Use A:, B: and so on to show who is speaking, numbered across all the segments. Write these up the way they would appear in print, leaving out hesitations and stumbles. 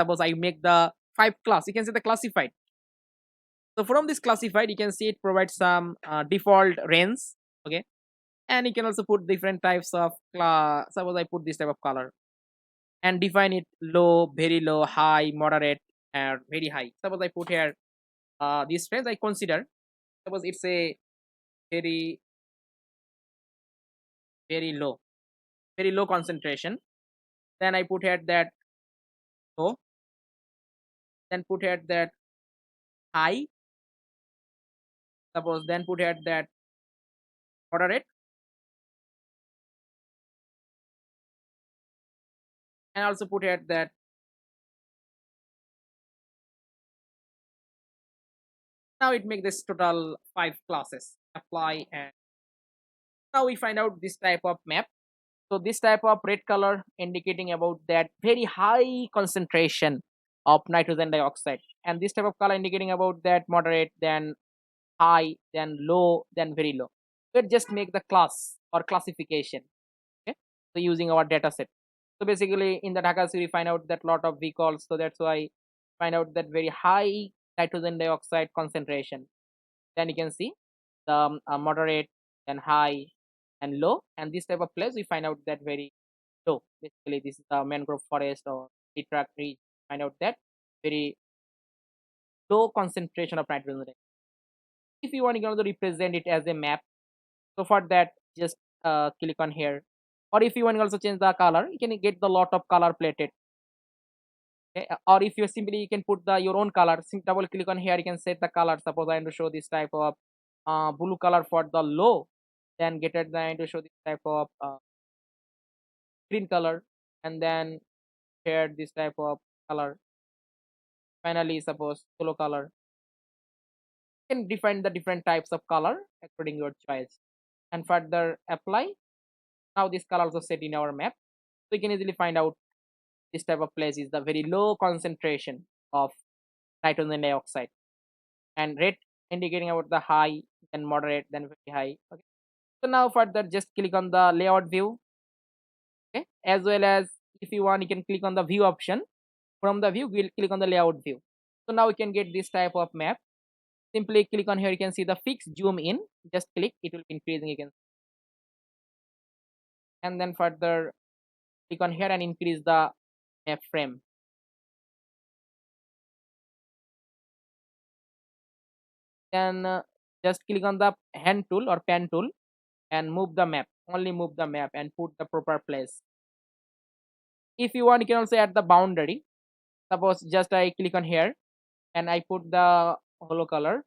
A: Suppose I make the 5 class, you can say the classified. So from this classified, you can see it provides some default range. Okay, and you can also put different types of class. Suppose I put this type of color and define it low, very low, high, moderate, and very high. Suppose I put here this range I consider. Suppose it's a very very low, very low concentration. Then I put here that low, then put here that high. Suppose then put here that moderate, and also put here that. Now it makes this total 5 classes. Apply, and now we find out this type of map. So this type of red color indicating about that very high concentration of nitrogen dioxide, and this type of color indicating about that moderate, then high, then low, then very low. So it just make the class or classification. Okay, so using our data set. So basically in the Dhaka we find out that lot of vehicles, so that's why find out that very high nitrogen dioxide concentration. Then you can see the moderate, then high, and low, and this type of place we find out that very low. Basically this is the mangrove forest or tree tree. Find out that very low concentration of nitrogen dioxide. If you want, you can also represent it as a map. So for that, just click on here, or if you want to also change the color, you can get the lot of color plated. Okay? Or if you simply you can put the your own color. Double click on here, you can set the color. Suppose I want to show this type of blue color for the low, then get it then to show this type of green color, and then here this type of color. Finally, suppose yellow color. You can define the different types of color according your choice, and further apply. Now this color also set in our map, so you can easily find out this type of place is the very low concentration of nitrogen dioxide, and red indicating about the high, then moderate, then very high. Okay, so now further just click on the layout view. Okay, as well as if you want, you can click on the view option. From the view, we'll click on the layout view. So now we can get this type of map. Simply click on here, you can see the fixed zoom in. Just click, it will be increasing again, and then further click on here and increase the map frame. Then just click on the hand tool or pen tool and move the map. Only move the map and put the proper place. If you want, you can also add the boundary. Suppose just I click on here and I put the hollow color,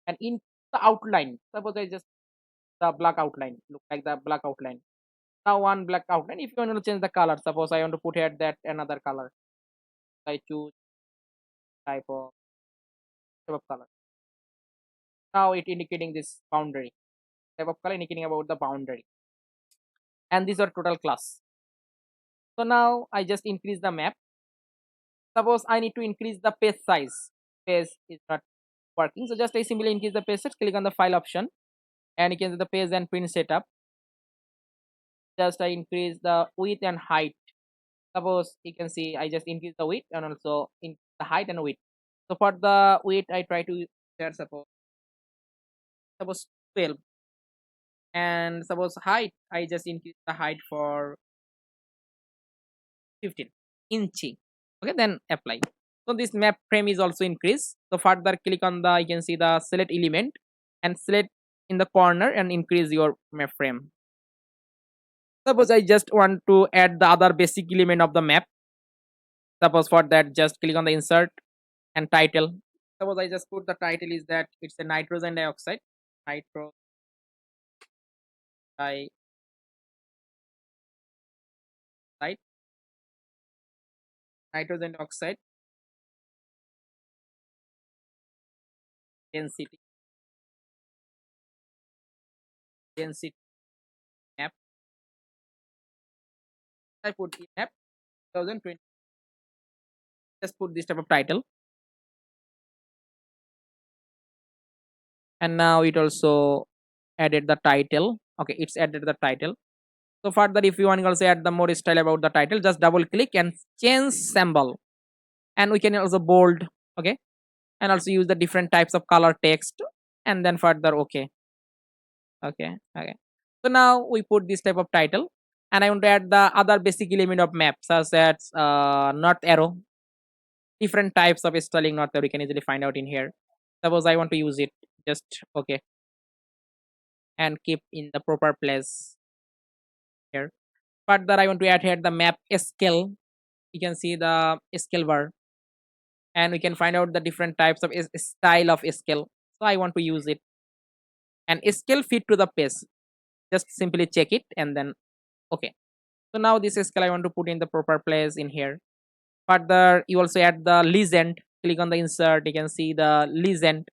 A: and in the outline, suppose I just the black outline, look like the black outline. Now one black outline. If you want to change the color, suppose I want to put here that another color. I choose type of color. Now it indicating this boundary. Type of color indicating about the boundary. And these are total class. So now I just increase the map. Suppose I need to increase the page size. Page is not working. So just I simply increase the page size, click on the file option, and you can see the page and print setup. Just I increase the width and height. Suppose you can see I just increase the width and also in the height and width. So for the width I try to share suppose 12, and suppose height I just increase the height for 15 inch. Okay, then apply. So this map frame is also increased. So further click on the, you can see the select element and select in the corner and increase your map frame. Suppose I just want to add the other basic element of the map. Suppose for that just click on the insert and title. Suppose I just put the title is that it's a nitrogen dioxide. Nitro dioxide nitrogen dioxide density map. I put the map 2020. Just put this type of title, and now it also added the title. Okay, it's added the title. So further if you want to also add the more style about the title, just double click and change symbol and we can also bold. Okay, and also use the different types of color text, and then further okay. Okay. So now we put this type of title, and I want to add the other basic element of map, such as north arrow. Different types of styling north arrow you can easily find out in here. Suppose I want to use it, just okay, and keep in the proper place here. Further, I want to add here the map scale. You can see the scale bar, and we can find out the different types of style of scale. So I want to use it, and scale fit to the page. Just simply check it, and then okay. So now this scale I want to put in the proper place in here. Further, you also add the legend. Click on the insert. You can see the legend.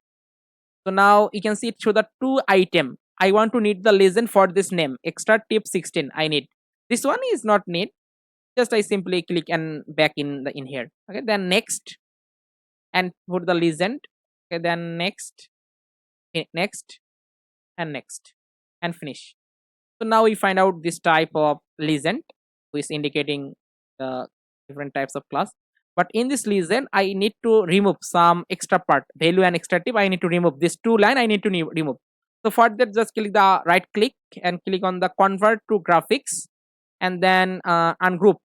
A: So now you can see it show the two item. I want to need the legend for this name. Extra tip 16. I need this one is not need. Just I simply click and back in the in here. Okay. Then next and put the legend. Okay. Then next, next, and next, and finish. So now we find out this type of legend, which is indicating the different types of class. But in this legend, I need to remove some extra part, value and extractive. I need to remove this two line. I need to remove. So for that, just click the right click and click on the convert to graphics, and then ungroup.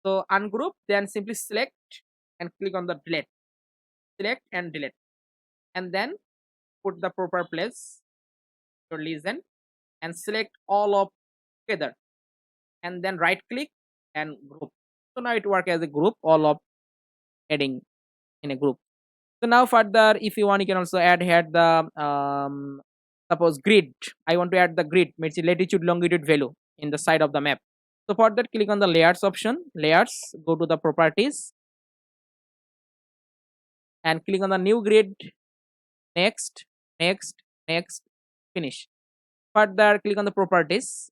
A: So ungroup, then simply select and click on the delete. Select and delete, and then put the proper place your legend and select all of together, and then right click and group. So now it work as a group, all of adding in a group. So now further, if you want, you can also add here the suppose grid. I want to add the grid, means latitude longitude value in the side of the map. So for that, click on the layers option, layers, go to the properties, and click on the new grid. Next, next, next, finish. Further, click on the properties,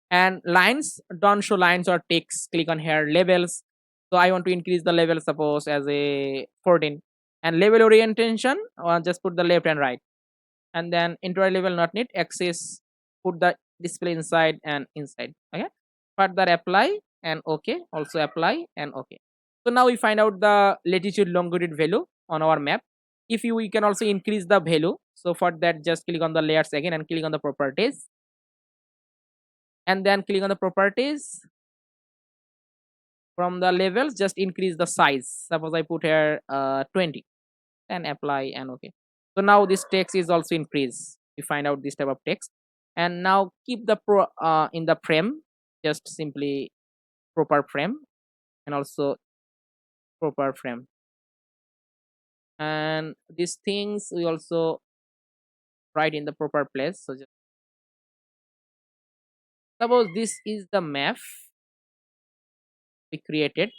A: and lines, don't show lines or text. Click on here labels. So I want to increase the level, suppose as a 14, and level orientation, just put the left and right, and then entire level not need axis, put the display inside and inside. Okay, further apply and okay, also apply and okay. So now we find out the latitude longitude value on our map. If you, we can also increase the value. So for that, just click on the layers again and click on the properties, and then click on the properties. From the levels, just increase the size. Suppose I put here 20, and apply and okay. So now this text is also increased. You find out this type of text, and now keep the in the frame, just simply proper frame, and also proper frame, and these things we also write in the proper place. So just suppose this is the map we created,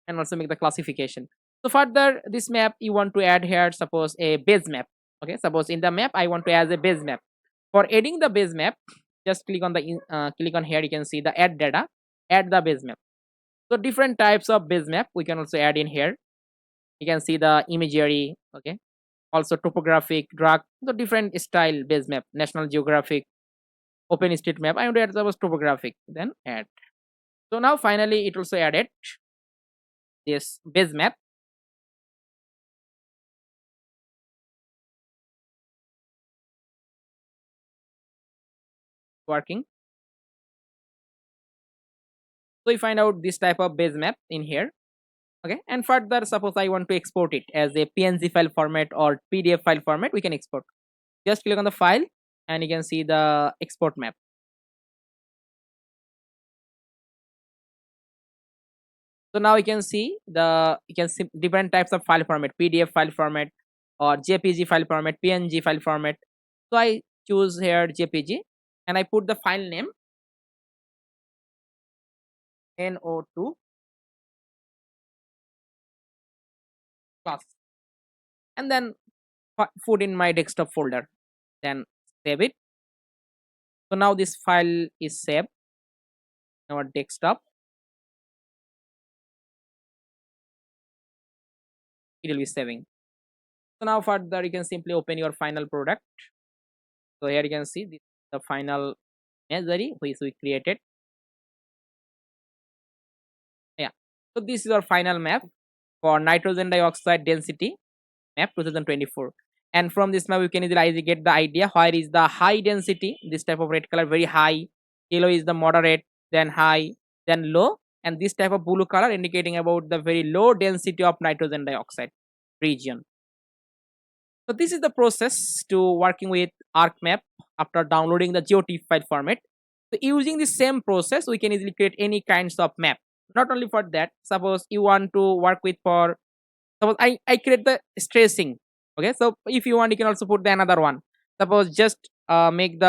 A: and also make the classification. So further, this map you want to add here, suppose a base map. Okay, suppose in the map I want to add a base map. For adding the base map, just click on the click on here. You can see the add data, add the base map. So different types of base map we can also add in here. You can see the imagery. Okay, also topographic, drag, the different style base map, National Geographic, Open Street Map. I want to add suppose topographic, then add. So now finally it also added this base map working. So we find out this type of base map in here. Okay, and further, suppose I want to export it as a PNG file format or PDF file format, we can export. Just click on the file, and you can see the export map. So now you can see different types of file format: PDF file format, or JPG file format, PNG file format. So I choose here JPG, and I put the file name NO2 class, and then put in my desktop folder. Then save it. So now this file is saved in our desktop. It will be saving. So now further, you can simply open your final product. So here you can see the final imagery which we created. Yeah. So this is our final map for nitrogen dioxide density map 2024. And from this map, you can easily get the idea where is the high density. This type of red color very high, yellow is the moderate, then high, then low, and this type of blue color indicating about the very low density of nitrogen dioxide region. So this is the process to working with ArcMap after downloading the GeoTIFF file format. So using the same process, we can easily create any kinds of map. Not only for that, suppose you want to work with for suppose I create the stressing. Okay, so if you want, you can also put the another one. Suppose just make the